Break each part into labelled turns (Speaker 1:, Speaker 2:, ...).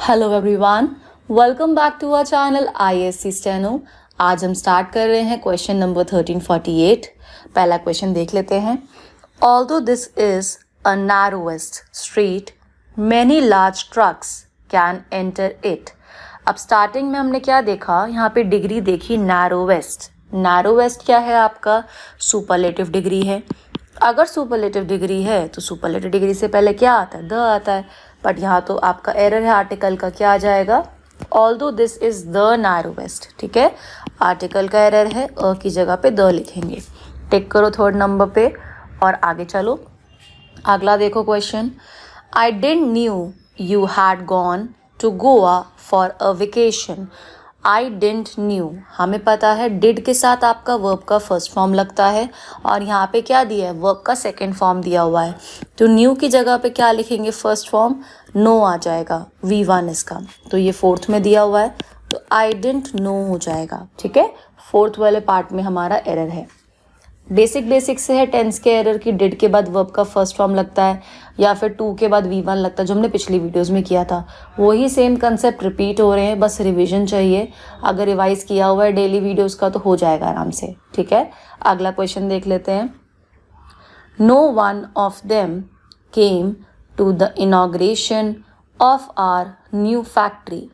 Speaker 1: Hello everyone, welcome back to our channel ISC steno. आज हम start कर रहे हैं क्वेश्चन नंबर 1348। पहला क्वेश्चन देख लेते हैं। Although this is a narrowest street, many large trucks can enter it. अब स्टार्टिंग में हमने क्या देखा, यहाँ पे डिग्री देखी नैरोएस्ट। नैरोएस्ट क्या है आपका? सुपरलेटिव डिग्री है। अगर सुपरलेटिव डिग्री है तो सुपरलेटिव डिग्री से पहले क्या आता है? द आता है। बट यहाँ तो आपका एरर है आर्टिकल का, क्या आ जाएगा? Although this is the narrowest. ठीक है, आर्टिकल का एरर है, अ की जगह पे द लिखेंगे। टिक करो थर्ड नंबर पे और आगे चलो। अगला देखो question. I didn't knew you had gone to Goa for a vacation. I didn't knew, हमें पता है डिड के साथ आपका वर्ब का फर्स्ट फॉर्म लगता है और यहाँ पे क्या दिया है? वर्ब का सेकंड फॉर्म दिया हुआ है। तो न्यू की जगह पे क्या लिखेंगे? फर्स्ट फॉर्म नो आ जाएगा, V1 इसका। तो ये फोर्थ में दिया हुआ है, तो आई डिडंट नो हो जाएगा। ठीक है, फोर्थ वाले पार्ट में हमारा एरर है। बेसिक से है टेंस के एरर की डिड के बाद वर्ब का फर्स्ट फॉर्म लगता है या फिर टू के बाद V1 लगता है, जो हमने पिछली वीडियोस में किया था। वही सेम कंसेप्ट रिपीट हो रहे हैं, बस रिवीजन चाहिए। अगर रिवाइज किया हुआ है डेली वीडियोस का तो हो जाएगा आराम से। ठीक है, अगला क्वेश्चन देख लेते हैं। No one of them came to the inauguration of our new factory.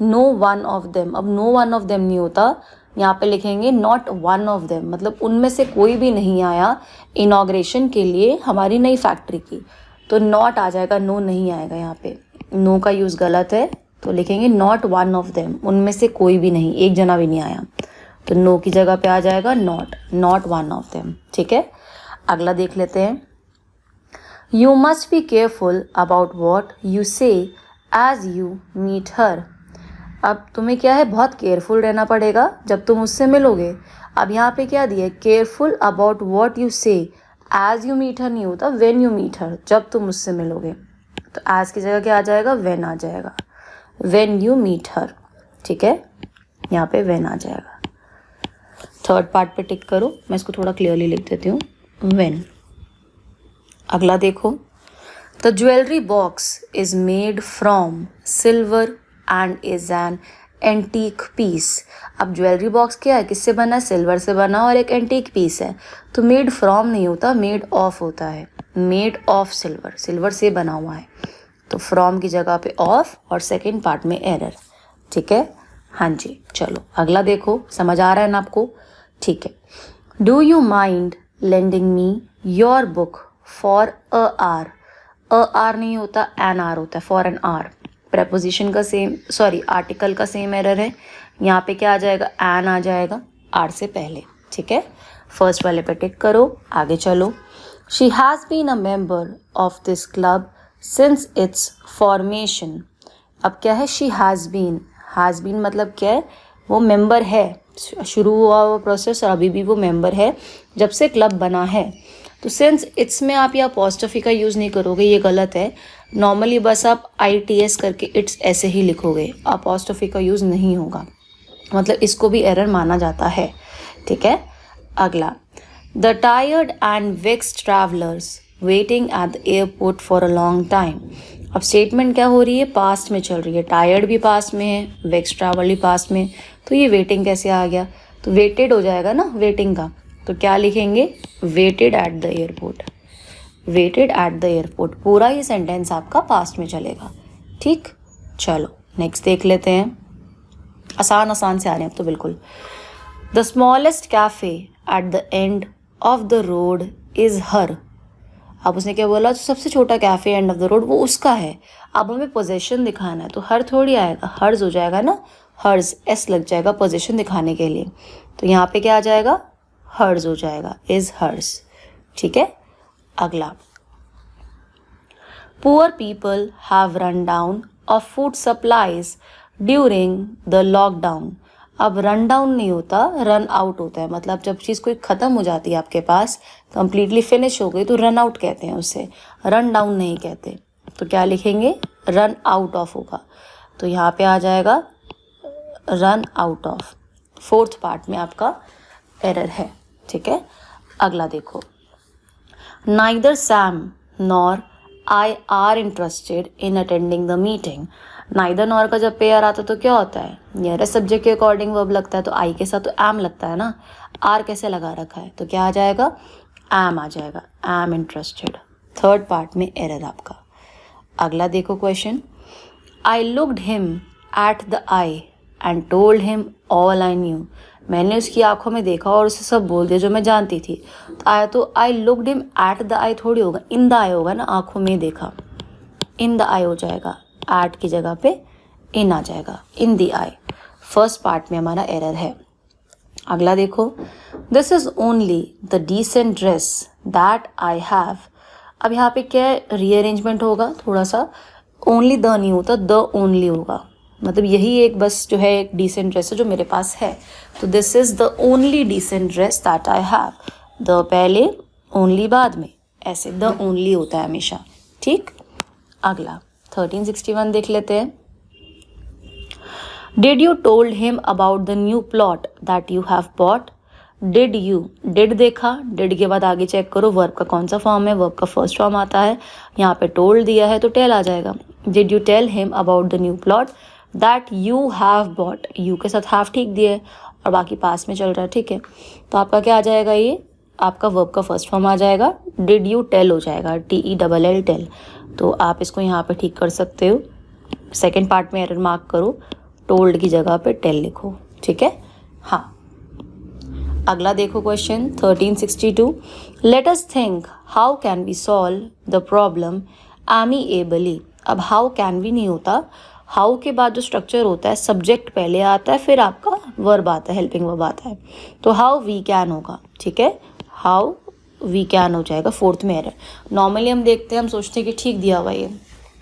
Speaker 1: No one of them, अब नो वन ऑफ देम नहीं होता, यहाँ पे लिखेंगे नॉट वन ऑफ देम, मतलब उनमें से कोई भी नहीं आया इनॉग्रेशन के लिए हमारी नई फैक्ट्री की। तो नॉट आ जाएगा, नो नहीं आएगा। यहाँ पे नो का यूज़ गलत है, तो लिखेंगे नॉट वन ऑफ देम, उनमें से कोई भी नहीं, एक जना भी नहीं आया। तो नो की जगह पे आ जाएगा नॉट वन ऑफ देम। ठीक है, अगला देख लेते हैं। You must be careful about what you से एज यू मीट हर। अब तुम्हें क्या है? बहुत केयरफुल रहना पड़ेगा जब तुम उससे मिलोगे। अब यहाँ पे क्या दिया है? केयरफुल अबाउट व्हाट यू से एज यू मीट हर नहीं होता, व्हेन यू मीट हर, जब तुम उससे मिलोगे। तो एज की जगह क्या आ जाएगा? व्हेन आ जाएगा, व्हेन यू मीट हर। ठीक है, यहाँ पे व्हेन आ जाएगा। थर्ड पार्ट पे टिक करो, मैं इसको थोड़ा क्लियरली लिख देती हूँ, व्हेन। अगला देखो। The jewellery box is made from silver and is an antique piece. अब ज्वेलरी बॉक्स क्या है? किससे बना है? सिल्वर से बना और एक एंटीक पीस है। तो मेड फ्रॉम नहीं होता, मेड ऑफ होता है। मेड ऑफ सिल्वर, सिल्वर से बना हुआ है, तो फ्रॉम की जगह पे ऑफ और सेकेंड पार्ट में एरर। ठीक है, हाँ जी। चलो अगला देखो, समझ आ रहा है ना आपको? ठीक है। Do you mind lending me your book for a hour. A hour नहीं होता, एन आर होता है, फॉर एन आर। प्रेपोजिशन का सेम, सॉरी आर्टिकल का सेम एरर है। यहाँ पे क्या आ जाएगा? एन आ जाएगा आर से पहले। ठीक है, फर्स्ट वाले पे टिक करो, आगे चलो। She has been a member of this club since its formation. अब क्या है? शी हैज़ बीन मतलब क्या है? वो मेंबर है, शुरू हुआ वो प्रोसेस और अभी भी वो मेंबर है जब से क्लब बना है। तो सिंस इट्स में आप या अपॉस्ट्रोफी का यूज़ नहीं करोगे, ये गलत है। नॉर्मली बस आप ITS करके इट्स ऐसे ही लिखोगे, अपॉस्ट्रोफी का यूज़ नहीं होगा, मतलब इसको भी एरर माना जाता है। ठीक है, अगला। The tired and vexed travellers waiting eight the airport for a long time. अब स्टेटमेंट क्या हो रही है? पास्ट में चल रही है। टायर्ड भी पास्ट में है, वेक्स्ड ट्रैवल भी पास्ट में, तो ये वेटिंग कैसे आ गया? तो वेटेड हो जाएगा ना वेटिंग का, तो क्या लिखेंगे? Waited at the airport. Waited at the airport, पूरा ये सेंटेंस आपका पास्ट में चलेगा। ठीक, चलो नेक्स्ट देख लेते हैं। आसान से आ रहे हैं अब तो बिल्कुल। The smallest cafe at the end of the road is her. अब उसने क्या बोला? तो सबसे छोटा cafe end of the road वो उसका है। अब हमें पोजेशन दिखाना है, तो हर थोड़ी आएगा, हर्ज हो जाएगा ना, हर्ज, एस लग जाएगा पोजेशन दिखाने के लिए। तो यहाँ पे क्या आ जाएगा? हर्ज हो जाएगा, इज हर्ज। ठीक है, अगला। Poor people have run down of food supplies during the lockdown. अब रन डाउन नहीं होता, रन आउट होता है। मतलब जब चीज़ कोई ख़त्म हो जाती है आपके पास, कंप्लीटली फिनिश हो गई, तो रन आउट कहते हैं उसे, रन डाउन नहीं कहते। तो क्या लिखेंगे? रन आउट ऑफ होगा, तो यहाँ पे आ जाएगा run out of. Fourth part में आपका एरर है। ठीक है, अगला देखो। Neither Sam nor I R interested in attending the meeting. Neither nor का जब पेयर आता है तो क्या होता है, नियरेस्ट सब्जेक्ट के अकॉर्डिंग वर्ब लगता है, तो आई के साथ तो एम लगता है ना, आर कैसे लगा रखा है, तो क्या आ जाएगा, एम आ जाएगा, एम इंटरेस्टेड। थर्ड पार्ट में एरर आपका। अगला देखो question, I looked him at the I and told him all I knew. मैंने उसकी आंखों में देखा और उसे सब बोल दिया जो मैं जानती थी। तो I looked him at the eye थोड़ी होगा, इन द आई होगा ना, आंखों में देखा, इन द आई हो जाएगा, एट की जगह पे इन आ जाएगा, in the I. First part में हमारा एरर है। अगला देखो, this is only the decent dress that I have. अब यहाँ पे क्या रीअरेंजमेंट होगा थोड़ा सा, ओनली द नहीं होता, द ओनली होगा, मतलब यही एक बस जो है एक डिसेंट ड्रेस है जो मेरे पास है, तो this is the only decent dress that I have. The पहले, ओनली बाद में, ऐसे द ओनली होता है हमेशा, ठीक। अगला 1361 देख लेते हैं। Did you told him about the new plot that you have bot. Did you, did देखा, डिड के बाद आगे चेक करो वर्ब का कौन सा फॉर्म है, वर्ब का फर्स्ट फॉर्म आता है, यहाँ पे टोल्ड दिया है तो टेल आ जाएगा। Did you tell him about the new plot that you have bought, you के साथ हैव ठीक दिया है और बाकी पास में चल रहा है, ठीक है, तो आपका क्या आ जाएगा, ये आपका वर्ब का फर्स्ट फॉर्म आ जाएगा, डिड यू टेल हो जाएगा, TELL टेल, तो आप इसको यहाँ पे ठीक कर सकते हो। सेकेंड पार्ट में एरर मार्क करो, टोल्ड की जगह पे टेल लिखो, ठीक है। हाँ, अगला देखो question 1362, let us think how can we solve the problem amiably. अब हाउ कैन वी नहीं होता, हाउ के बाद जो स्ट्रक्चर होता है, सब्जेक्ट पहले आता है फिर आपका वर्ब आता है, हेल्पिंग वर्ब आता है, तो हाउ वी कैन होगा, ठीक है, हाउ वी कैन हो जाएगा। फोर्थ में एरर, नॉर्मली हम देखते हैं, हम सोचते हैं कि ठीक दिया हुआ ये,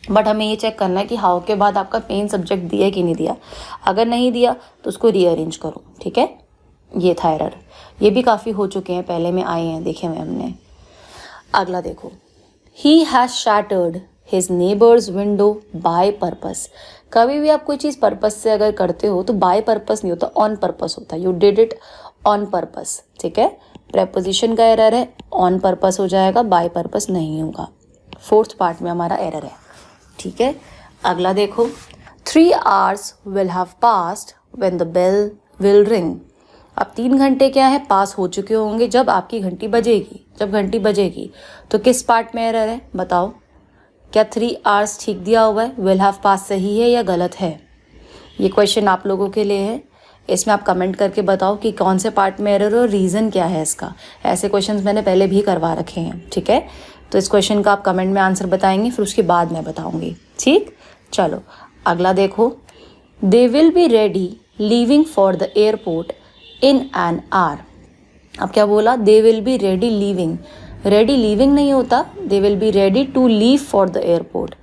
Speaker 1: बट हमें ये चेक करना है कि हाउ के बाद आपका मेन सब्जेक्ट दिया है कि नहीं दिया, अगर नहीं दिया तो उसको रीअरेंज करो, ठीक है। ये था एरर, ये भी काफ़ी हो चुके हैं, पहले में आए हैं, देखे हुए हमने। अगला देखो, he has shattered his neighbours window by purpose. कभी भी आप कोई चीज़ पर्पस से अगर करते हो तो बाय पर्पस नहीं होता, ऑन पर्पस होता है, you did it on purpose, ठीक है। प्रेपोजिशन का एरर है, ऑन पर्पस हो जाएगा, बाय पर्पस नहीं होगा। फोर्थ पार्ट में हमारा एरर है, ठीक है। अगला देखो, 3 hours will have passed when the bell will ring. अब 3 घंटे क्या है, पास हो चुके होंगे जब आपकी घंटी बजेगी, जब घंटी बजेगी, तो किस पार्ट में एरर है बताओ, क्या 3 hours ठीक दिया हुआ है, विल हैव पास सही है या गलत है। ये क्वेश्चन आप लोगों के लिए है, इसमें आप कमेंट करके बताओ कि कौन से पार्ट में एरर और रीज़न क्या है इसका। ऐसे क्वेश्चंस मैंने पहले भी करवा रखे हैं, ठीक है, तो इस क्वेश्चन का आप कमेंट में आंसर बताएंगे, फिर उसके बाद मैं बताऊंगी, ठीक। चलो अगला देखो, they will be ready leaving for the airport in an hour. अब क्या बोला, they will be ready leaving, ready leaving नहीं होता, they will be ready to leave for the airport.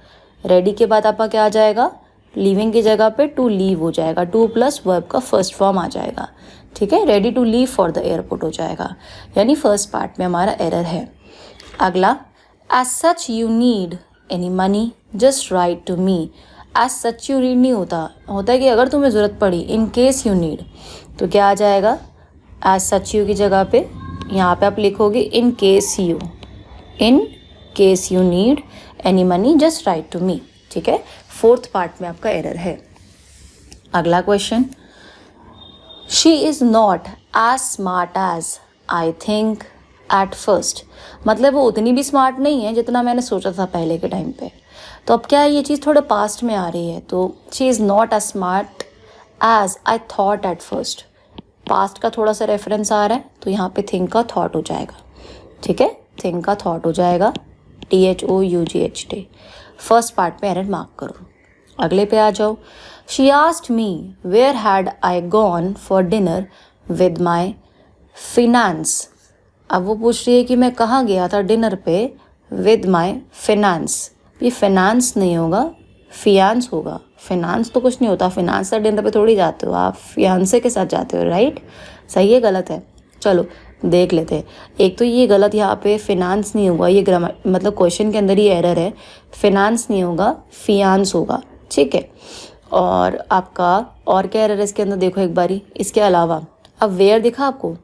Speaker 1: Ready के बाद आपका क्या आ जाएगा, लीविंग की जगह पे टू लीव हो जाएगा, टू प्लस वर्ब का फर्स्ट फॉर्म आ जाएगा, ठीक है, ready to leave for the airport हो जाएगा, यानी फर्स्ट पार्ट में हमारा एरर है। अगला, as such you need any money just write to me. As such you need नहीं होता, होता है कि अगर तुम्हें ज़रूरत पड़ी, इन केस यू नीड, तो क्या आ जाएगा, एज सच यू की जगह पे यहाँ पे आप लिखोगे in case you, in case you need any money just write to me, ठीक है। फोर्थ पार्ट में आपका एरर है। अगला question, she is not as smart as I think at first. मतलब वो उतनी भी स्मार्ट नहीं है जितना मैंने सोचा था पहले के टाइम पे, तो अब क्या है, ये चीज़ थोड़ा पास्ट में आ रही है, तो she is not as smart as I thought at first. Past का थोड़ा सा रेफरेंस आ रहा है, तो यहाँ पे थिंक का थॉट हो जाएगा, ठीक है, थिंक का थॉट हो जाएगा, THOUGHT। फर्स्ट पार्ट में एरर मार्क करो। अगले पे आ जाओ, she asked me where had I gone for dinner with my fiance. अब वो पूछ रही है कि मैं कहाँ गया था डिनर पे विद माई फिनेंस। ये फिनेंस नहीं होगा, फियांस होगा, फिनांस तो कुछ नहीं होता, फिनांस का डिनर पे थोड़ी जाते हो आप, फियांसे के साथ जाते हो, राइट। सही है गलत है, चलो देख लेते हैं। एक तो ये गलत, यहाँ पे फिनांस नहीं होगा, ये ग्रामर मतलब क्वेश्चन के अंदर ही एरर है, फिनांस नहीं होगा, फियांस होगा, ठीक है। और आपका और क्या एरर है इसके अंदर देखो एक बारी, इसके अलावा अब वेयर दिखा आपको,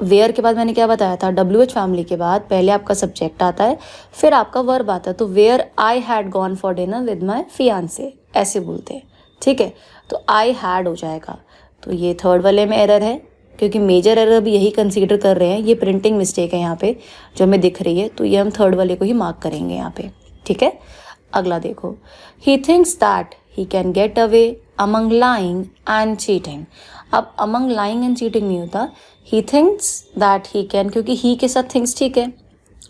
Speaker 1: वेयर के बाद मैंने क्या बताया था, WH फैमिली के बाद पहले आपका सब्जेक्ट आता है, फिर आपका वर्ब आता है। तो where I had gone for dinner with my fiance, ऐसे बोलते हैं, ठीक है। तो आई हैड हो जाएगा। तो ये थर्ड वाले में एरर है, क्योंकि मेजर एरर भी यही कंसीडर कर रहे हैं, ये प्रिंटिंग मिस्टेक है यहाँ पे जो हमें दिख रही है, तो ये हम थर्ड वाले को ही मार्क करेंगे यहाँ पे, ठीक है। अगला देखो, he thinks that he can get away among lying and cheating. अब अमंग लाइंग एंड चीटिंग नहीं होता, he thinks that he can, क्योंकि ही के साथ थिंक्स ठीक है,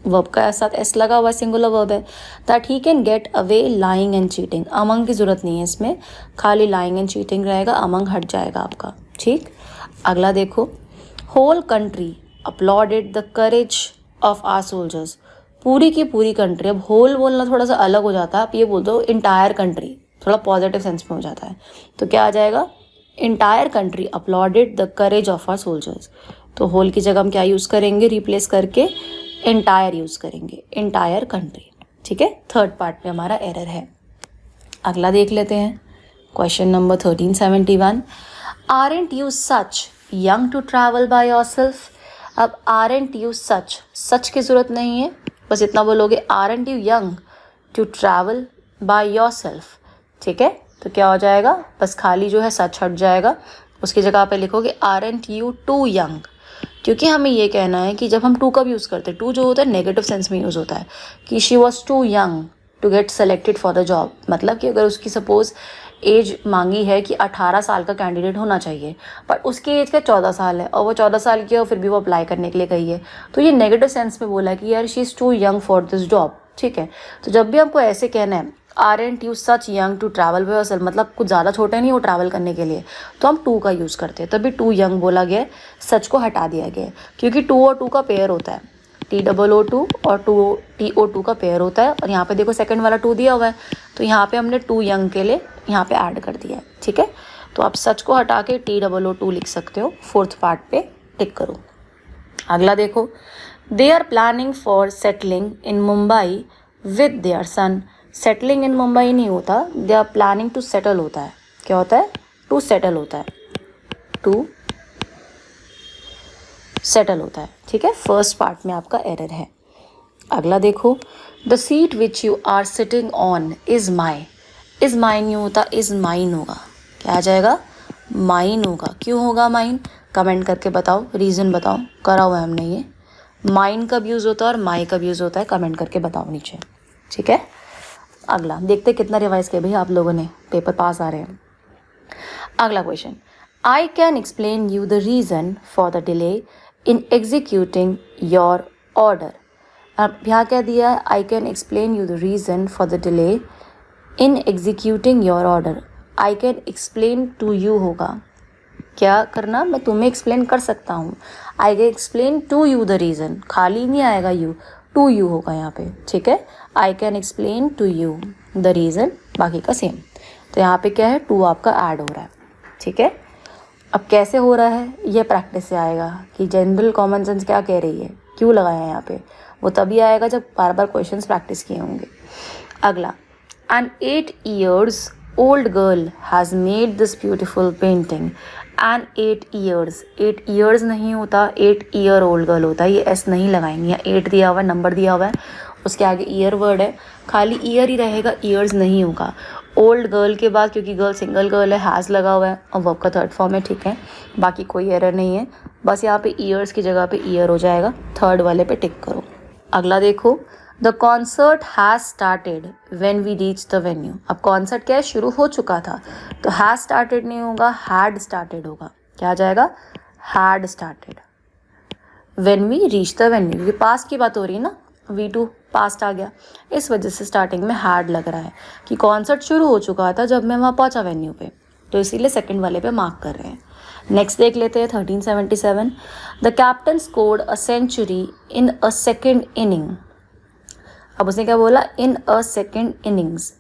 Speaker 1: वर्ब का साथ एस लगा हुआ सिंगुलर वर्ब है, that he can get away lying and cheating. Among की ज़रूरत नहीं है इसमें, खाली लाइंग एंड चीटिंग रहेगा, अमंग हट जाएगा आपका, ठीक। अगला देखो, whole country applauded the courage of our soldiers. पूरी की पूरी कंट्री, अब होल बोलना थोड़ा सा अलग हो जाता है, आप ये बोल दो इंटायर कंट्री, थोड़ा पॉजिटिव सेंस में हो जाता है, तो क्या आ जाएगा, entire country applauded the courage of our soldiers. तो होल की जगह हम क्या यूज़ करेंगे, रिप्लेस करके इंटायर यूज़ करेंगे, इंटायर कंट्री, ठीक है। थर्ड पार्ट में हमारा एरर है। अगला देख लेते हैं, question number 1371, aren't you such young to travel by yourself. अब आरंट यू सच की ज़रूरत नहीं है, बस इतना बोलोगे, aren't you young to travel by yourself, ठीक है। तो क्या हो जाएगा, बस खाली जो है सच हट जाएगा, उसकी जगह पे लिखोगे आरंट यू टू यंग, क्योंकि हमें ये कहना है कि जब हम टू कब यूज़ करते हैं, टू जो होता है नेगेटिव सेंस में यूज़ होता है, कि she was too young to get selected for the job. मतलब कि अगर उसकी सपोज़ एज मांगी है कि 18 साल का कैंडिडेट होना चाहिए, पर उसकी एज का 14 साल है और वो 14 साल की है और फिर भी वो अप्लाई करने के लिए गई है, तो ये नेगेटिव सेंस में बोला कि यार she is too young for this job, ठीक है। तो जब भी हमको ऐसे कहना है aren't you such young to travel by yourself, मतलब कुछ ज़्यादा छोटे नहीं हो ट्रैवल करने के लिए, तो हम टू का यूज़ करते हैं, तभी टू यंग बोला गया है, सच को हटा दिया गया है, क्योंकि टू और टू का पेयर होता है, TOO2 और TO2 का पेयर होता है। और यहाँ पे देखो सेकंड वाला टू दिया हुआ है, तो यहाँ पे हमने टू यंग के लिए यहाँ पे ऐड कर दिया है, ठीक है। तो आप सच को हटा के TOO2 लिख सकते हो, फोर्थ पार्ट पे टिक करो। अगला देखो, they are planning for settling in Mumbai with their son. Settling in Mumbai नहीं होता, they are planning to settle होता है। क्या होता है, टू सेटल होता है, टू सेटल होता है, ठीक है। फर्स्ट पार्ट में आपका एरर है। अगला देखो, the seat which you are sitting on is my. Is mine नहीं होता, इज़ माइन होगा। क्या आ जाएगा, माइन होगा। क्यों होगा माइन, कमेंट करके बताओ, रीज़न बताओ, करा हुआ है हमने ये। माइन कब यूज़ होता है और माई कब यूज़ होता है, कमेंट करके बताओ नीचे, ठीक है। अगला देखते कितना रिवाइज किया भैया आप लोगों ने, पेपर पास आ रहे हैं। अगला question, I can explain you the reason for the delay in executing your order. अब यहाँ क्या दिया है, I can explain you the reason for the delay in executing your order. I can explain to you होगा, क्या करना, मैं तुम्हें एक्सप्लेन कर सकता हूँ। I can explain to you the reason, खाली नहीं आएगा यू, टू यू होगा यहाँ पे, ठीक है। I can explain to you the reason, बाकी का सेम। तो यहाँ पे क्या है, टू आपका ऐड हो रहा है, ठीक है। अब कैसे हो रहा है, ये प्रैक्टिस से आएगा कि जनरल कॉमन सेंस क्या कह रही है, क्यों लगाया है यहाँ पे, वो तभी आएगा जब बार बार क्वेश्चंस प्रैक्टिस किए होंगे। अगला, an 8 years old girl has made this beautiful painting. An 8 years, 8 years नहीं होता, 8 year old girl होता है, ये एस नहीं लगाएंगे, यहाँ 8 दिया हुआ है, नंबर दिया हुआ है, उसके आगे ईयर वर्ड है, खाली ईयर ही रहेगा, ईयर्स नहीं होगा। ओल्ड गर्ल के बाद, क्योंकि गर्ल सिंगल गर्ल है, हैज़ लगा हुआ है और वर्ब का थर्ड फॉर्म है, ठीक है। बाकी कोई एरर नहीं है, बस यहाँ पे ईयर्स की जगह पे ईयर हो जाएगा, थर्ड वाले पे टिक करो। अगला देखो, the concert has started when we reach the venue. अब कॉन्सर्ट क्या है, शुरू हो चुका था, तो हैज़ स्टार्टेड नहीं होगा, हैड स्टार्टेड होगा। क्या आ जाएगा, had started when we reach the venue, क्योंकि पास्ट की बात हो रही है ना, V2 पास्ट आ गया, इस वजह से स्टार्टिंग में हैड लग रहा है कि कॉन्सर्ट शुरू हो चुका था जब मैं वहाँ पहुँचा वेन्यू पे, तो इसीलिए सेकंड वाले पे मार्क कर रहे हैं। नेक्स्ट देख लेते हैं 1377, the captain scored a century in a second inning. अब उसने क्या बोला, in a second innings,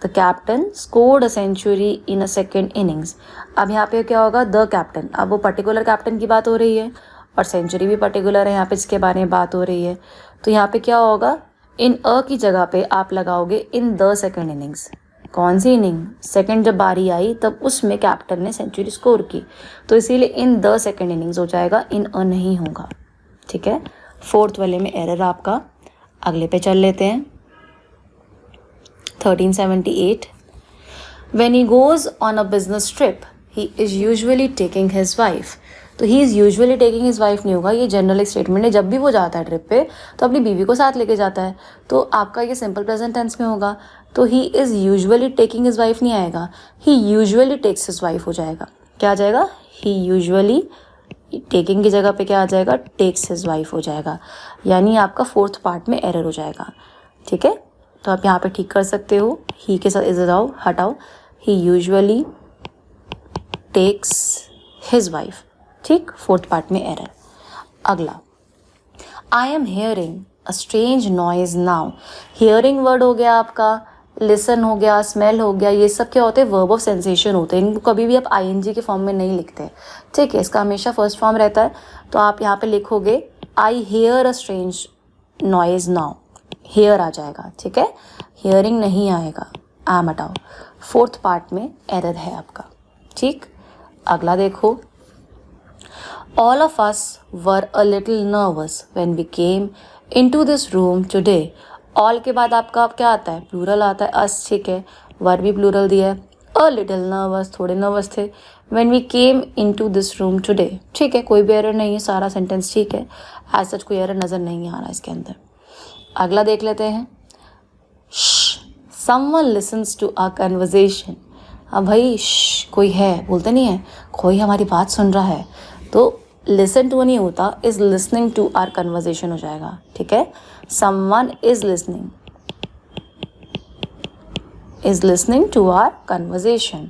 Speaker 1: the captain scored a century in a second innings. अब यहाँ पे क्या होगा, द कैप्टन, अब वो पर्टिकुलर कैप्टन की बात हो रही है और सेंचुरी भी पर्टिकुलर है यहाँ पे, जिसके बारे में बात हो रही है, तो यहाँ पे क्या होगा, इन अ की जगह पे आप लगाओगे इन द सेकेंड इनिंग्स, कौन सी इनिंग? सेकंड जब बारी आई तब उसमें कैप्टन ने सेंचुरी स्कोर की, तो इसीलिए इन द सेकंड इनिंग्स हो जाएगा, इन अ नहीं होगा। ठीक है, फोर्थ वाले में एरर आपका। अगले पे चल लेते हैं। 1378 When he goes on a business trip, he is usually taking his wife. तो he is usually taking his wife नहीं होगा, ये जनरल एक स्टेटमेंट है। जब भी वो जाता है ट्रिप पे तो अपनी बीवी को साथ लेके जाता है, तो आपका ये सिंपल प्रेजेंट टेंस में होगा, तो he is usually taking his wife नहीं आएगा, ही यूजुअली टेक्स हिज वाइफ हो जाएगा। क्या आ जाएगा? ही यूजुअली, टेकिंग की जगह पे क्या आ जाएगा? टेक्स हिज वाइफ हो जाएगा, यानी आपका फोर्थ पार्ट में एरर हो जाएगा। ठीक है, तो आप यहाँ पे ठीक कर सकते हो, ही के साथ इज हटाओ, ही यूजुअली टेक्स हिज वाइफ। ठीक, फोर्थ पार्ट में एरर। अगला, I am hearing a strange noise now. Hearing word हो गया आपका, लिसन हो गया, स्मेल हो गया, ये सब क्या होते हैं? वर्ब ऑफ सेंसेशन होते हैं। इनको कभी भी आप आईएनजी के फॉर्म में नहीं लिखते। ठीक है, इसका हमेशा फर्स्ट फॉर्म रहता है, तो आप यहाँ पे लिखोगे I hear a strange noise now, hear आ जाएगा। ठीक है, हियरिंग नहीं आएगा, आम हटाओ, फोर्थ पार्ट में एरर है आपका। ठीक, अगला देखो, all of us were a little nervous when we came into this room today. All के बाद आपका क्या आता है? प्लूरल आता है, अस। ठीक है, वर भी प्लूरल दिया है। अ लिटिल नर्वस, थोड़े नर्वस थे। When we came into this room today. ठीक है, कोई भी एरर नहीं है, सारा सेंटेंस ठीक है, एज सच कोई एरर नज़र नहीं आ रहा इसके अंदर। अगला देख लेते हैं, someone listens to our conversation. अब भाई कोई है, बोलते नहीं है, कोई हमारी बात सुन रहा है, तो लिसन टू नहीं होता, is listening to our conversation हो जाएगा। ठीक है, someone is listening, is listening to our conversation.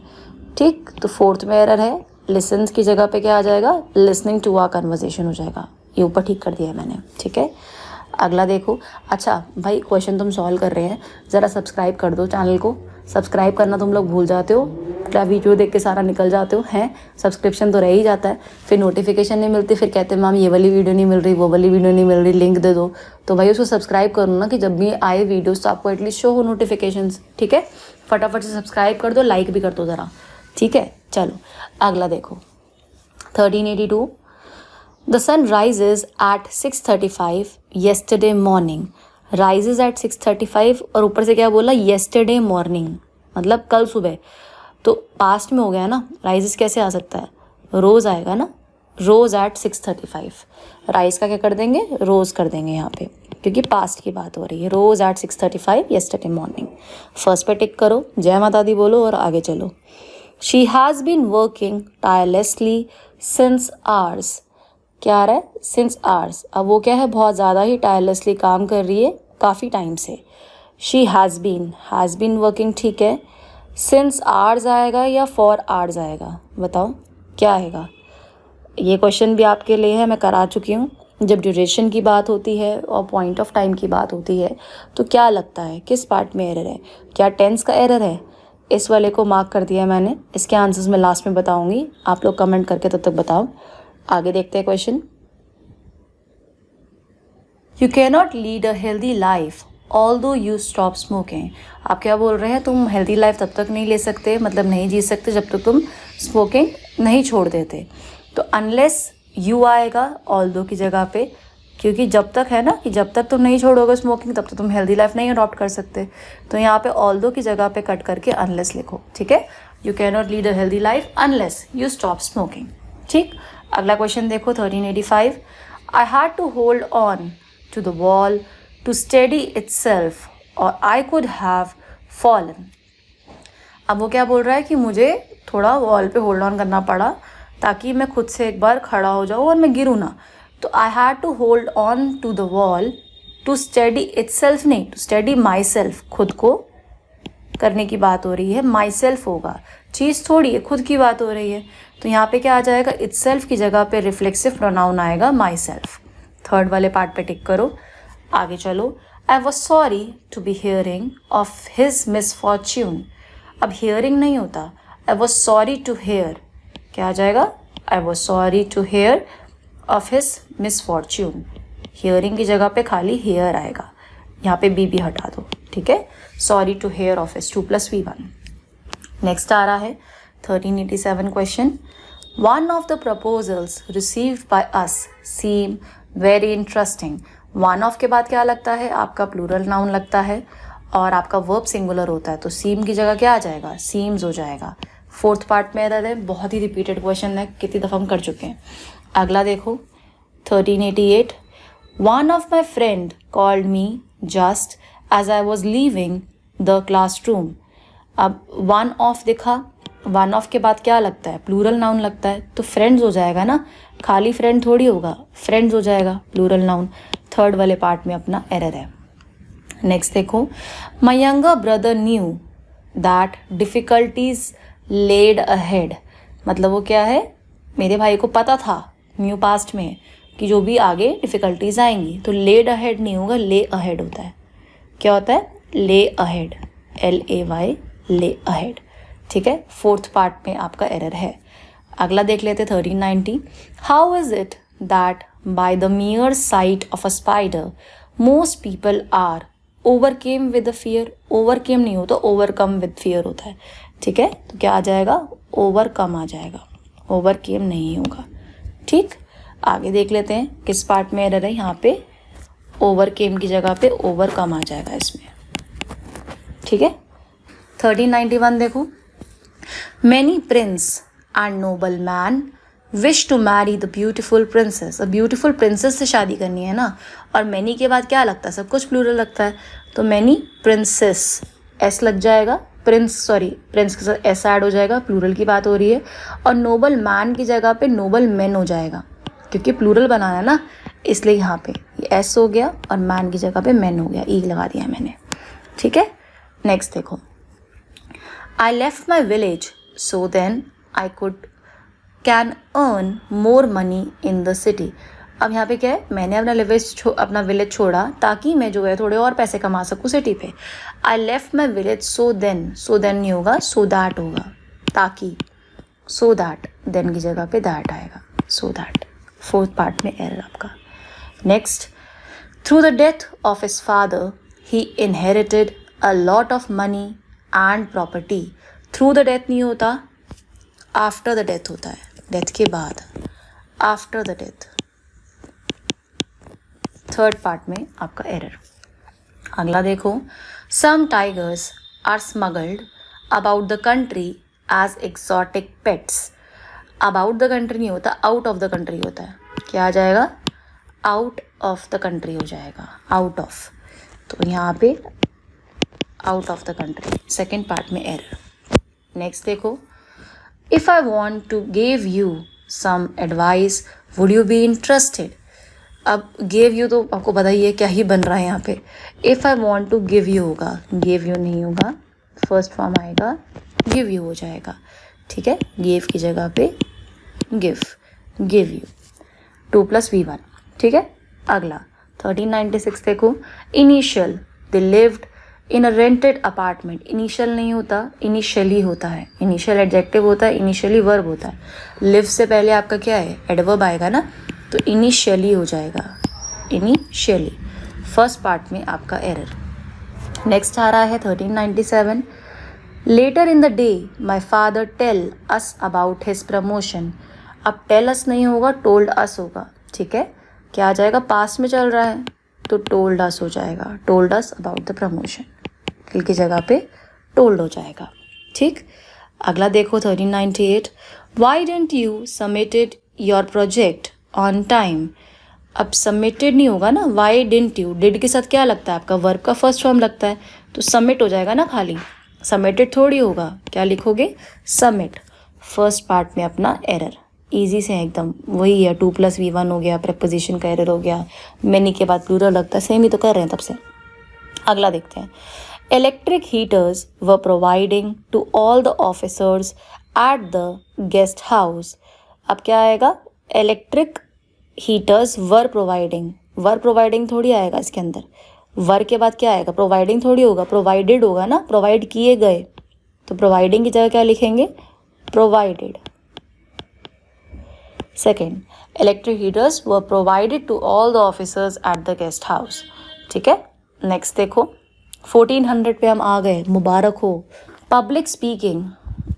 Speaker 1: ठीक, तो फोर्थ में एरर है, लिसन्स की जगह पे क्या आ जाएगा? लिसनिंग टू आवर कन्वर्सेशन हो जाएगा। ये ऊपर ठीक कर दिया है मैंने। ठीक है, अगला देखो। अच्छा भाई, क्वेश्चन तुम सॉल्व कर रहे हैं, ज़रा सब्सक्राइब कर दो चैनल को। सब्सक्राइब करना तुम लोग भूल जाते हो, क्या वीडियो देख के सारा निकल जाते हो हैं। सब्सक्रिप्शन तो रह ही जाता है, फिर नोटिफिकेशन नहीं मिलती, फिर कहते हैं मैम ये वाली वीडियो नहीं मिल रही, वो वाली वीडियो नहीं मिल रही, लिंक दे दो। तो भाई उसको सब्सक्राइब करो ना, कि जब भी आए वीडियोस तो आपको एटलीस्ट शो हो नोटिफिकेशंस। ठीक है, फटाफट से सब्सक्राइब कर दो, लाइक भी कर दो ज़रा। ठीक है, चलो अगला देखो। 1382 The sun rises at 6:35 yesterday morning. Rises at 6:35 और ऊपर से क्या बोला? yesterday morning, मतलब कल सुबह। तो पास्ट में हो गया ना, राइजेस कैसे आ सकता है? रोज़ आएगा ना, रोज़ एट 6:35। राइज का क्या कर देंगे? रोज़ कर देंगे यहाँ पे, क्योंकि पास्ट की बात हो रही है। रोज़ एट 6:35 yesterday morning। फर्स्ट पे टिक करो, जय माता दी बोलो और आगे चलो। She has been working tirelessly since hours. क्या आ रहा है? Since hours. अब वो क्या है? बहुत ज़्यादा ही टायरलेसली काम कर रही है, काफ़ी टाइम से। She has been working. ठीक है, सिंस आवर्स आएगा या फॉर आवर्स आएगा? बताओ क्या आएगा? ये क्वेश्चन भी आपके लिए है, मैं करा चुकी हूँ। जब ड्यूरेशन की बात होती है और पॉइंट ऑफ टाइम की बात होती है, तो क्या लगता है किस पार्ट में एरर है? क्या टेंस का एरर है? इस वाले को मार्क कर दिया मैंने, इसके आंसर्स मैं लास्ट में बताऊँगी, आप लोग कमेंट करके तब तक बताओ। आगे देखते हैं question. You can not lead a healthy life although you stop smoking. आप क्या बोल रहे हैं? तुम हेल्दी लाइफ तब तक नहीं ले सकते, मतलब नहीं जी सकते, जब तक तुम स्मोकिंग नहीं छोड़ देते। तो अनलेस यू आएगा ऑल्दो की जगह पे, क्योंकि जब तक है ना, कि जब तक तुम नहीं छोड़ोगे स्मोकिंग तब तक तुम हेल्दी लाइफ नहीं अडॉप्ट कर सकते। तो यहाँ पे ऑल्दो की जगह पे कट करके अनलेस लिखो। ठीक है, you can not lead a healthy life unless you stop smoking. ठीक, अगला क्वेश्चन देखो। 1385 I had to hold on to the wall to steady itself और आई कुड हैव फॉलन। अब वो क्या बोल रहा है कि मुझे थोड़ा वॉल पे होल्ड ऑन करना पड़ा ताकि मैं खुद से एक बार खड़ा हो जाऊँ और मैं गिरूँ ना। तो I had to hold on to the wall to steady itself, नहीं, टू स्टेडी माई सेल्फ, खुद को करने की बात हो रही है। माई सेल्फ होगा, चीज़ थोड़ी है, खुद की बात हो रही है। तो यहाँ पे क्या आ जाएगा? इटसेल्फ की जगह पे रिफ्लेक्सिव प्रोनाउन आएगा माई सेल्फ। थर्ड वाले पार्ट पे टिक करो, आगे चलो। I was sorry to be hearing of his misfortune. अब हियरिंग नहीं होता, I was sorry to hear, क्या आ जाएगा? I was sorry to hear of his misfortune. Hearing की जगह पे खाली हेयर आएगा। यहाँ पे बी भी हटा दो, ठीक है। Sorry to hear office 2 + V1। Next आ रहा है 1387 question. One of the proposals received by us seem very interesting. One of के बाद क्या लगता है, आपका प्लूरल नाउन लगता है और आपका वर्ब सिंगुलर होता है, तो सीम की जगह क्या आ जाएगा, सीम्स हो जाएगा। फोर्थ पार्ट में एरर है, बहुत ही रिपीटेड क्वेश्चन है, कितनी दफ़ा हम कर चुके हैं। अगला देखो 1388। One of my friend called me just as I was leaving the classroom. अब वन ऑफ दिखा, वन ऑफ के बाद क्या लगता है, प्लूरल नाउन लगता है, तो फ्रेंड्स हो जाएगा ना, खाली फ्रेंड थोड़ी होगा, फ्रेंड्स हो जाएगा प्लूरल नाउन। थर्ड वाले पार्ट में अपना एरर है। नेक्स्ट देखो, my younger brother knew that difficulties led ahead. मतलब वो क्या है, मेरे भाई को पता था, न्यू पास्ट में, कि जो भी आगे डिफ़िकल्टीज आएंगी। तो लेड अहेड नहीं होगा, ले अहेड होता है। क्या होता है, ले अहेड, LAY, ले अहेड, ठीक है। फोर्थ पार्ट में आपका एरर है। अगला देख लेते 1390। How is it that by the mere sight of a spider most people are overcame with the fear. Overcame नहीं होता, ओवरकम विद फियर होता है, ठीक है। तो क्या आ जाएगा, ओवरकम आ जाएगा, ओवरकेम नहीं होगा, ठीक। आगे देख लेते हैं किस पार्ट में एरर है। यहाँ पे ओवरकेम की जगह पे ओवरकम आ जाएगा इसमें, ठीक है। 1391 देखो। Many prince and noble man wish to marry the beautiful princess. अब ब्यूटिफुल प्रिंसेस से शादी करनी है ना, और मैनी के बाद क्या लगता है, सब कुछ प्लूरल लगता है, तो मैनी प्रिंसेस, एस लग जाएगा, प्रिंस के साथ एस ऐड हो जाएगा, प्लूरल की बात हो रही है। और नोबल मैन की जगह पे नोबल मैन हो जाएगा, क्योंकि प्लूरल बनाना है ना, इसलिए यहाँ पे ये एस हो गया और मैन की जगह पे मैन हो गया, ई लगा दिया मैंने, ठीक है। नेक्स्ट देखो, I left my village so then I can earn more money in the city। अब यहाँ पे क्या है, मैंने अपना विलेज छोड़ा ताकि मैं जो है थोड़े और पैसे कमा सकूँ सिटी पे। I left my village so then नहीं होगा, so that होगा, ताकि, so that, then की जगह पे that आएगा, so that। फोर्थ पार्ट में एरर आपका। Next, through the death of his father he inherited a lot of money and property. Through the death नहीं होता, आफ्टर द डेथ होता है, डेथ के बाद, after the death. Third part में आपका एरर। अगला देखो, some tigers are smuggled about the country as exotic pets. About the country नहीं होता, आउट ऑफ द कंट्री होता है। क्या आ जाएगा, आउट ऑफ द कंट्री हो जाएगा, आउट ऑफ, तो यहाँ पे out of the country, second part में एरर। नेक्स्ट देखो, if I want to give you some advice would you be interested. अब गिव यू तो आपको पता ही है क्या ही बन रहा है यहाँ पे, if I want to give you होगा, गिव यू नहीं होगा, फर्स्ट फॉर्म आएगा गिव यू हो जाएगा, ठीक है। गिव की जगह पे गिव यू, 2 + V1, ठीक है। अगला 1396 देखो, initial they lived in a rented apartment. Initial नहीं होता, इनिशियली होता है, इनिशियल एडजेक्टिव होता है, इनिशियली वर्ब होता है। लिव से पहले आपका क्या है, एडवर्ब आएगा ना, तो इनिशियली हो जाएगा, इनिशियली। फर्स्ट पार्ट में आपका एरर। नेक्स्ट आ रहा है 1397। Later in the day my father tell us about his promotion. अब टेल अस नहीं होगा, टोल्ड अस होगा, ठीक है। क्या आ जाएगा, पास्ट में चल रहा है, तो टोल्ड अस हो जाएगा, told us about the promotion, till की जगह पे टोल्ड हो जाएगा, ठीक। अगला देखो 1398। Why didn't you submitted your project on time. अब सबमिटेड नहीं होगा ना, वाई डेंट यू, डिड के साथ क्या लगता है आपका, वर्ब का फर्स्ट फॉर्म लगता है, तो सबमिट हो जाएगा ना, खाली सबमिटेड थोड़ी होगा, क्या लिखोगे, सबमिट। फर्स्ट पार्ट में अपना एरर, ईजी से एकदम वही है, 2 + V1 हो गया, प्रेपोजिशन का एरर हो गया, मैनी के बाद प्लूरल लगता है, सेम ही तो कर रहे हैं तब से। अगला देखते हैं, electric heaters were providing to all the officers at the guest house. अब क्या आएगा, इलेक्ट्रिक हीटर्स वर प्रोवाइडिंग थोड़ी आएगा इसके अंदर, वर के बाद क्या आएगा, प्रोवाइडिंग थोड़ी होगा, प्रोवाइडेड होगा ना, प्रोवाइड किए गए, तो प्रोवाइडिंग की जगह क्या लिखेंगे, provided. Second, electric heaters were provided to all the officers at the guest house, ठीक है। नेक्स्ट देखो 1400 पे हम आ गए, मुबारक हो। Public speaking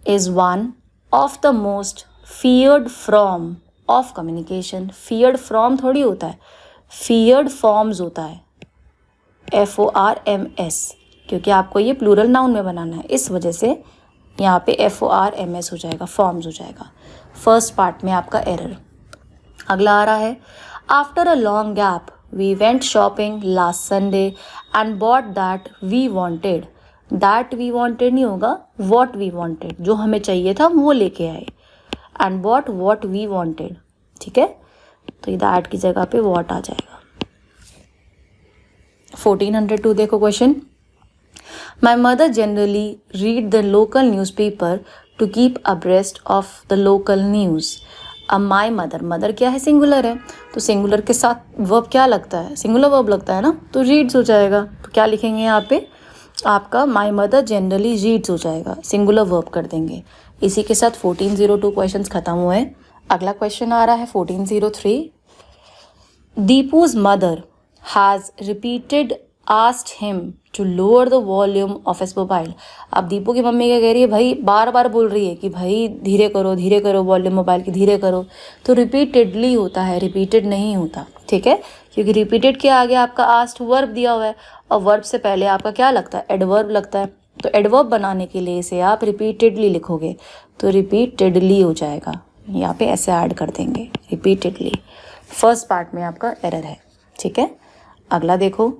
Speaker 1: is one of the most feared form of communication. Feared form थोड़ी होता है, फियर्ड फॉर्म्स होता है, FORMS, क्योंकि आपको ये प्लूरल नाउन में बनाना है, इस वजह से यहाँ पे FORMS हो जाएगा, फॉर्म्स हो जाएगा। फर्स्ट पार्ट में आपका एरर। अगला आ रहा है, after a long gap we went shopping last Sunday and bought that we wanted. That we wanted नहीं होगा, वॉट वी वॉन्टेड, जो हमें चाहिए था वो लेके आए, and bought what we wanted. ठीक है, तो दैट की जगह पे वॉट आ जाएगा। 1402 देखो question, my mother generally read the local news paper two keep abreast of the local news. अब माई मदर, मदर क्या है, सिंगुलर है, तो सिंगुलर के साथ वर्ब क्या लगता है, सिंगुलर वर्ब लगता है ना, तो रीड्स हो जाएगा। तो क्या लिखेंगे यहाँ पे, आपका माई मदर जनरली रीड्स हो जाएगा, सिंगुलर वर्ब कर देंगे। इसी के साथ 1402 क्वेश्चंस खत्म हुए। अगला क्वेश्चन आ रहा है 1403, दीपू's mother has repeated asked him to lower the volume of his mobile। अब दीपू की मम्मी क्या कह रही है, भाई बार बार बोल रही है कि भाई धीरे करो वॉल्यूम मोबाइल की, धीरे करो। तो रिपीटेडली होता है, रिपीटेड नहीं होता, ठीक है, क्योंकि रिपीटेड के आगे आपका आस्क्ड वर्ब दिया हुआ है, और वर्ब से पहले आपका क्या लगता है, एडवर्ब लगता है। तो एडवर्ब बनाने के लिए इसे आप रिपीटेडली लिखोगे, तो रिपीटेडली हो जाएगा, यहाँ पे ऐसे ऐड कर देंगे, रिपीटेडली। फर्स्ट पार्ट में आपका एरर है, ठीक है। अगला देखो,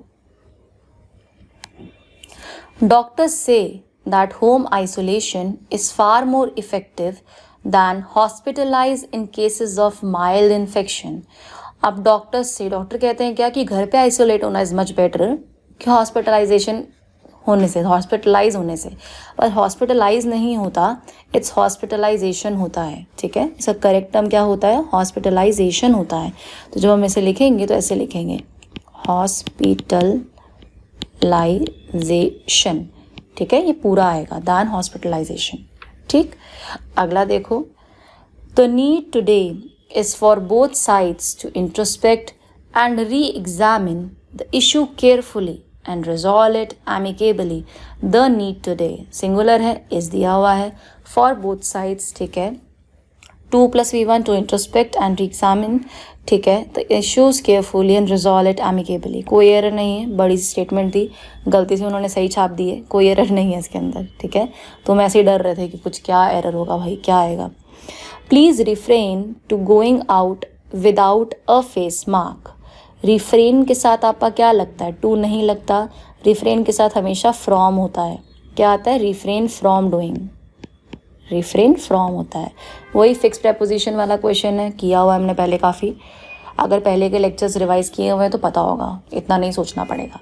Speaker 1: doctors say that home isolation is far more effective than hospitalize in cases of mild infection. अब डॉक्टर्स से, डॉक्टर कहते हैं क्या कि घर पे आइसोलेट होना इज मच बेटर कि हॉस्पिटलाइजेशन होने से, हॉस्पिटलाइज होने से। पर हॉस्पिटलाइज नहीं होता, इट्स हॉस्पिटलाइजेशन होता है, ठीक है। इसका करेक्ट टर्म क्या होता है, हॉस्पिटलाइजेशन होता है। तो जब हम इसे लिखेंगे तो ऐसे लिखेंगे, हॉस्पिटलाइजेशन, ठीक है, ये पूरा आएगा, दैन हॉस्पिटलाइजेशन, ठीक। अगला देखो, the need today is for both sides to introspect and re examine the issue carefully and resolve it amicably। the need today singular है, is दिया हुआ है, for both sides, ठीक है। 2 + V1 to introspect and re-examine, ठीक है। the issues carefully and resolve it amicably। कोई error नहीं है, बड़ी स्टेटमेंट थी, गलती से उन्होंने सही छाप दी है, कोई एरर नहीं है इसके अंदर, ठीक है। तो हम ऐसे ही डर रहे थे कि कुछ क्या एरर होगा, भाई क्या आएगा। Please refrain to going out without a face mask. Refrain के साथ आपका क्या लगता है, टू नहीं लगता, रिफ्रेन के साथ हमेशा फ्रॉम होता है। क्या आता है, refrain from doing, refrain from होता है। वही फिक्स प्रेपोजिशन वाला क्वेश्चन है, किया हुआ हमने पहले काफ़ी, अगर पहले के लेक्चर्स रिवाइज किए हुए हैं तो पता होगा, इतना नहीं सोचना पड़ेगा।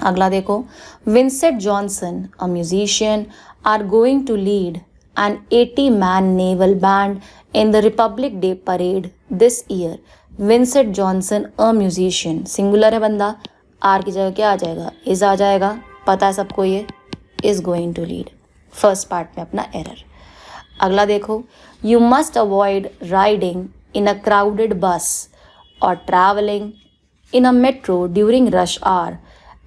Speaker 1: अगला देखो, Vincent Johnson a musician are going to lead an 80-man naval band in the Republic Day parade this year. Vincent Johnson a musician, singular है बंदा, आर की जगह क्या आ जाएगा, इज आ जाएगा, पता है सबको ये, is going to lead. First part में अपना एरर। अगला देखो, you must avoid riding in a crowded bus और travelling in a metro during rush hour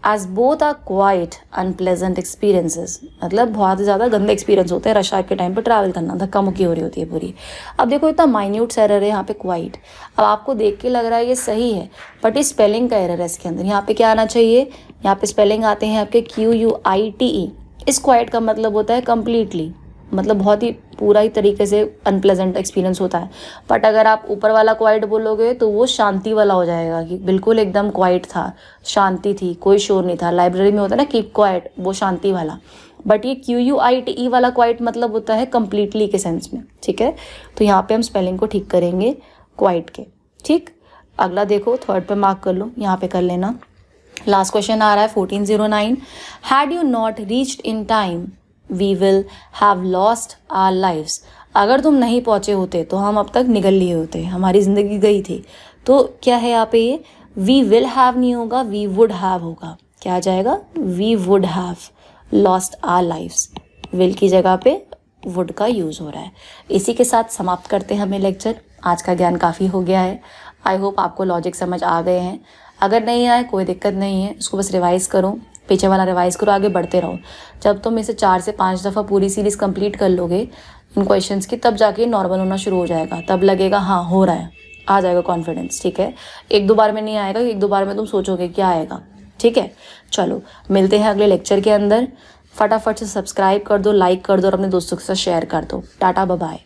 Speaker 1: as both are quite unpleasant experiences. मतलब बहुत ज़्यादा गंदे एक्सपीरियंस होते हैं रश आवर के टाइम पर ट्रैवल करना, धक्का मुक्की हो रही होती है पूरी। अब देखो इतना माइन्यूट एरर है यहाँ पे, क्वाइट। अब आपको देख के लग रहा है ये सही है, बट इस स्पेलिंग का एरर है इसके अंदर। यहाँ पे क्या आना चाहिए, यहाँ पे स्पेलिंग आते हैं आपके QUITE। इस क्वाइट का मतलब होता है कम्प्लीटली, मतलब बहुत ही पूरा ही तरीके से अनप्लेजेंट एक्सपीरियंस होता है। बट अगर आप ऊपर वाला क्वाइट बोलोगे तो वो शांति वाला हो जाएगा, कि बिल्कुल एकदम क्वाइट था, शांति थी, कोई शोर नहीं था। लाइब्रेरी में होता है ना कीप क्वाइट, वो शांति वाला। बट ये QUITE वाला क्वाइट मतलब होता है कम्प्लीटली के सेंस में, ठीक है। तो यहाँ पे हम स्पेलिंग को ठीक करेंगे क्वाइट के, ठीक। अगला देखो, थर्ड पे मार्क कर लो, यहाँ पे कर लेना। लास्ट क्वेश्चन आ रहा है 1409, had you not reached in time we will have lost our lives. अगर तुम नहीं पहुँचे होते तो हम अब तक निकल लिए होते, हमारी ज़िंदगी गई थी। तो क्या है यहाँ पे, ये वी विल हैव नहीं होगा, वी वुड हैव होगा। क्या आ जाएगा, we would have lost our lives. Will की जगह पे वुड का यूज़ हो रहा है। इसी के साथ समाप्त करते हैं हमें लेक्चर। आज का ज्ञान काफ़ी हो गया है। आई होप आपको लॉजिक समझ आ गए हैं। अगर नहीं आए कोई दिक्कत नहीं है, उसको बस रिवाइज़ करो, पीछे वाला रिवाइज़ करो, आगे बढ़ते रहो। जब तुम इसे 4 से 5 दफ़ा पूरी सीरीज़ कंप्लीट कर लोगे इन क्वेश्चंस की, तब जाके नॉर्मल होना शुरू हो जाएगा, तब लगेगा हाँ हो रहा है, आ जाएगा कॉन्फिडेंस। ठीक है, 1-2 बार में नहीं आएगा, 1-2 बार में तुम सोचोगे क्या आएगा। ठीक है, चलो मिलते हैं अगले लेक्चर के अंदर। फटाफट से सब्सक्राइब कर दो, लाइक कर दो और अपने दोस्तों के साथ शेयर कर दो। Tata bye bye.